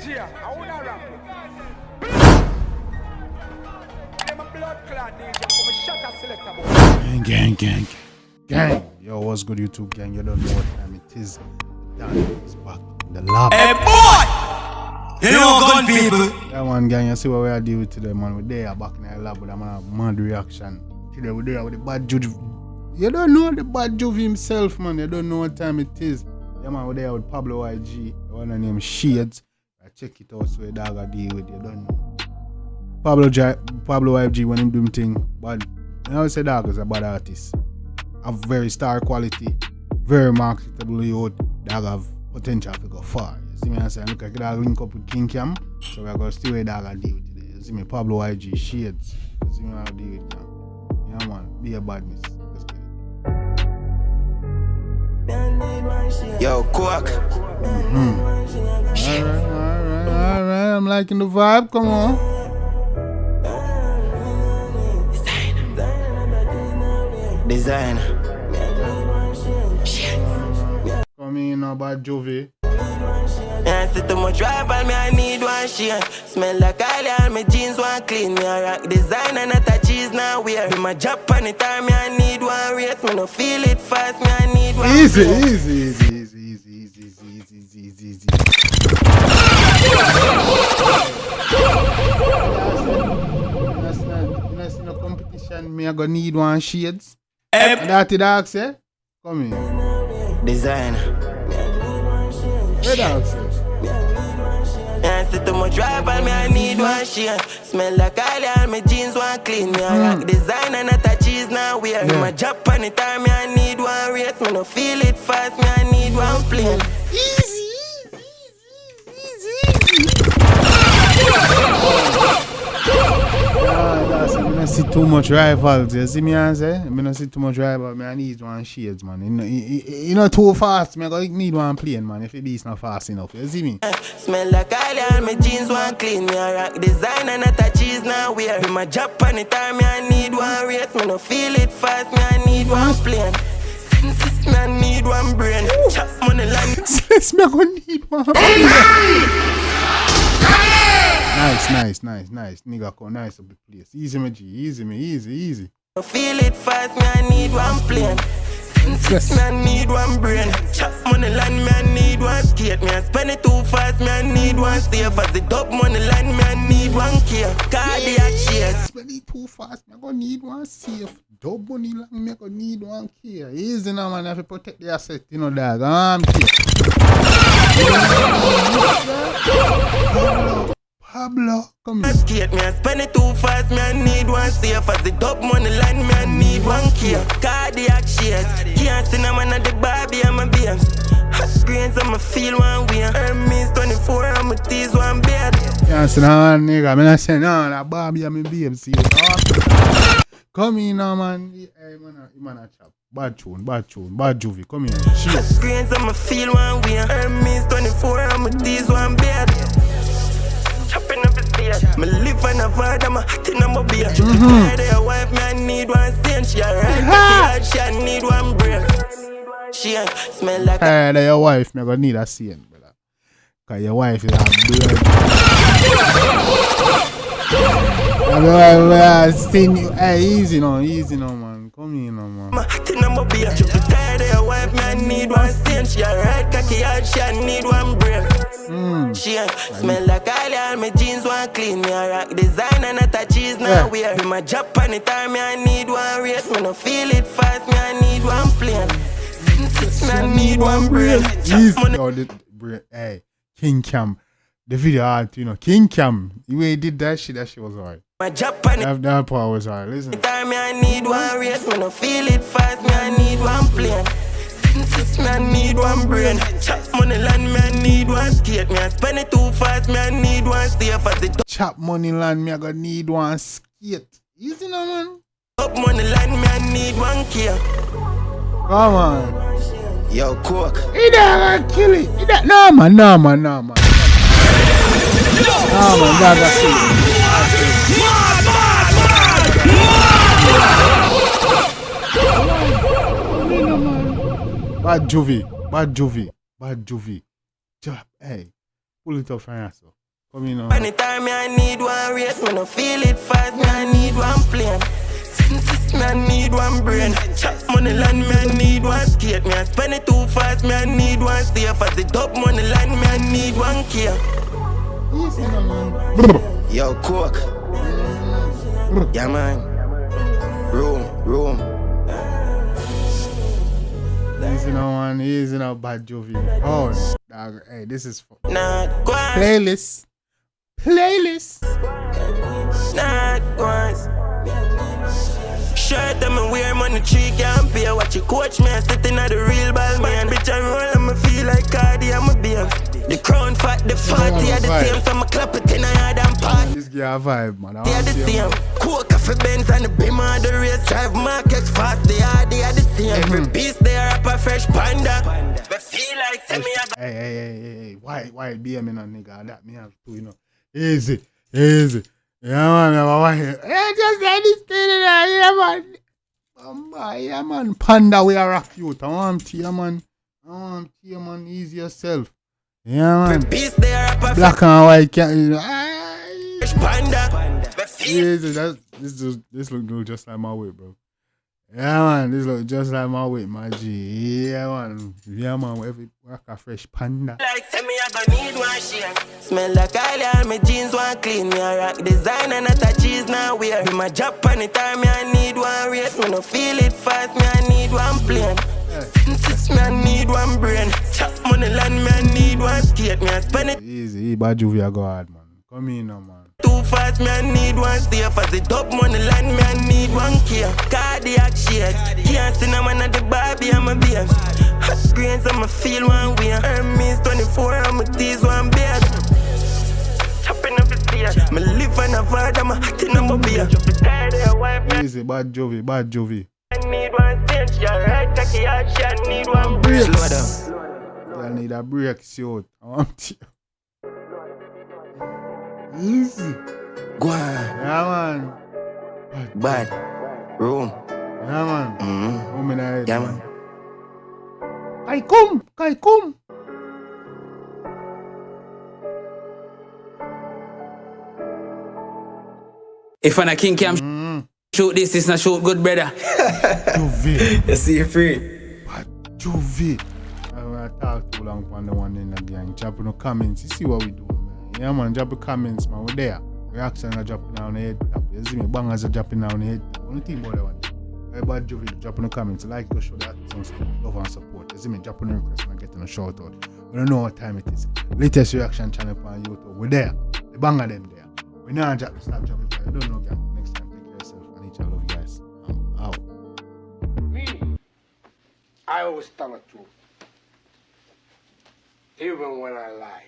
DJ, I wanna rap. I'm a blood clot DJ, I'm a shot selector boy. Gang. Yo, what's good, YouTube gang? You don't know what time it is. Dan is back in the lab. Hey boy! You know gun people. Yeah, man, gang, you see what we are dealing with today, man. We're there back in the lab with a mad reaction. Today we're there with the bad juju. You don't know the bad juju himself, man. You don't know what time it is. Yeah, man, we're there with Pablo 𝐻𝐍. The one named 𝐻𝐍. I check it out so the dog I deal with. You don't know. Pablo 𝐻𝐍 when him do him thing, but you know, say dog is a bad artist. Have very star quality, very marketable youth. Dog have potential to go far. You see me I say, look, I could link up with 𝐑𝐂𝐂𝐓𝐿, so we're going to see where dog I deal with today. You see me, Pablo 𝐻𝐍, 𝐻𝐍. You see me how I deal with them. Yeah, man, be a badness. Let's get it. Yo, Quack. Alright, I'm liking the vibe, come on. Design. Come in about Jovie. I see too much rival, me I need one share. Smell like 𝐬𝐿, my jeans one clean. Me I rock designer, not a cheese now wear. Me my job on it, me I need one race. Me no feel it fast, me I need one. Easy. That's no competition. Me I gonna need one shades. That the dog say? Come in. Design. Where dog say? I see too much rival, me I need one share. Smell like 𝐬𝐿, my jeans one clean. Me I rock designer, not a cheese now wear. Me my job on it, me I need one race. Me no feel it fast, me I need one plane. Easy. I see too much rivals. You see me I say? I don't see too much rivals. I need one shades, man. You know too fast. I need one plane, man. If it is not fast enough, you see me? Smell like 𝐬𝐿, my jeans one clean. Me I rock designer, not a cheese now wear. Me my job on it, me I need one race. Me no feel it fast, me I need one plane. Senses, me I need one brain. Chop money land. Yes, me gonna need one plane. Nice. Nigga, come nice up the place. Easy, my G. Easy. I feel it fast, me I need one plane. Senses, me I need one brain. Chop money land, me I need one skate. Me I spend it too fast, me I need one save. As the dub money land, me I need one care. Cardiac shares. Spend it too fast, me I gonna need one safe. Dub money land, me I gonna need one care. Easy now, man. I have to protect the asset, you know, dog. Pablo, come here. Skate me, I spend it too fast, me I need one safe. As the dub money line, me I need one care. Cardiac shares, can't see no man at the Barbie, I'm a beer. Hot greens, I'ma feel one way. Hermes 24, I'ma tease one bed. Can't see no man, nigga. I'm not saying no, that Barbie, I'm a beer. See you. Come in now, man. Hey, man, a chop. Bad tune, bad juvie. Come here. Hot greens, I'ma feel one way. Hermes 24, I'ma tease one bed. Chopping up his beard. Me live on a vard, I'm a hot in my beer. Your wife, me I need one stain. She a right, she a need one break. She a smell like hey, your wife, me gonna need a scene, brother. Cause your wife is a blood. Hey, easy now, man. Come in now, man. I'm a hot in my beer. She tired of your wife, me I need one stain. She a right, cocky hard, she a need one break. She smell like 𝐬𝐿, my jeans one clean. Me I rock designer, not a cheese now wear. Me my job on it, me I need one race. Me no feel it fast, me I need one plane. Me I need one brain. Hey, 𝐑𝐂𝐂𝐓𝐿. The video art, you know, 𝐑𝐂𝐂𝐓𝐿. The way he did that shit was alright. My job on it, that part was alright. Listen. me I need one race. Me no feel it fast, me I need one plane. Me I need one brain. Chop money land, me I need one skate. Me I spend it too fast, me I need one safe. As the chop money land, me I gonna need one skate. Easy now, man. up money land, me I need one care. Come on. Yo, Cook. He not gonna kill it. He not. No, man. No, man, Gaga kill Bad juvie. Hey. pull it up from here, so. Come in now. Anytime I need one race, me no feel it fast, me I need one plane. Senses, me I need one brain. Chop money land, me I need one skate. Me I spend it too fast, me I need one stay. Fast the top money land, me I need one care. Easy now, man. Yo, coke. Yeah, man. Room. Easy now, man. Easy now, bad Jovi. Oh, dog. Hey, this is for Not once. playlist. Not once. Shirt them and wear money tree can't pay. Watch you coach me, I'm sitting at the real ball man. Bitch I roll and I feel like Cardi, I'm a beam. The crown fat, the 40 are the same. So I'ma clap it in a yard and party. this guy vibe, man. They are the same. Coke for Benz and the beam on the race. Drive markets fast, they are the same. Every piece they are up a fresh panda. But feel like send me a Hey. Why BM in a nigga? That me have to, you know. Easy. Yeah, man. Hey, just let this thing in there, yeah, man. Yeah, man. Panda, we are rock you. I want tea, man. Easy yourself. Yeah, man. piece they are up a Black and white can't, you know. fresh panda. But feel Easy. This look just like my weight, bro. Yeah, man. This look just like my weight, my G. Yeah, man. Every rock a fresh panda. like send me I gonna need one share. Smell like 𝐑𝐂𝐓𝐈𝐎𝐍, all my jeans want clean. Me a rock design and not a cheese now wear. Me my job on it time, me I need one race. Me no feel it fast, me I need one plane. Senses, me I need one brain. Chop money land, me I need one skate. Me I spend it Easy. Bad Juvia go hard, man. Come in now, man. too fast, me I need one stay. Fast the top money land, me I need one care. Cardiac shades, can't see no man at the Barbie, I'm a beer. Hot grains, I'ma feel one way. Hermes 24, I'ma tease one beard. Chopping up the stairs, me live on a vard, I'm a hot in my beer. Easy. Bad Jovi. I need one stage, she a right 𝐑𝐂𝐂𝐓𝐈𝐎𝐍, she need one break. Slow down. I need a break, short. I want you. Easy. Go on, Yeah, man. bad, room. Yeah, man. Home in the Yeah, man. Kai come. If I'm a king can shoot this, it's not shoot good, brother. Jovi. You see you free. Bad Jovi. I want to talk too long on the one in the gang. Drop in the comments. You see what we do, man. Yeah, man. Drop the comments, man. We're there. Reaction are dropping down the head top. You see me? Bangers are dropping down the head top. Only thing about that one. Hey, Bad Jovi, drop in the comments. Like to show that some love and support. You see me? Drop in the request and getting a shout out. We don't know what time it is. Latest reaction channel on YouTube. We're there. The banger them there. We now drop the snap drop if you don't know, gang. Next time, take care of yourself and each other. Love you guys. I'm out. Me, I always tell the truth. Even when I lie.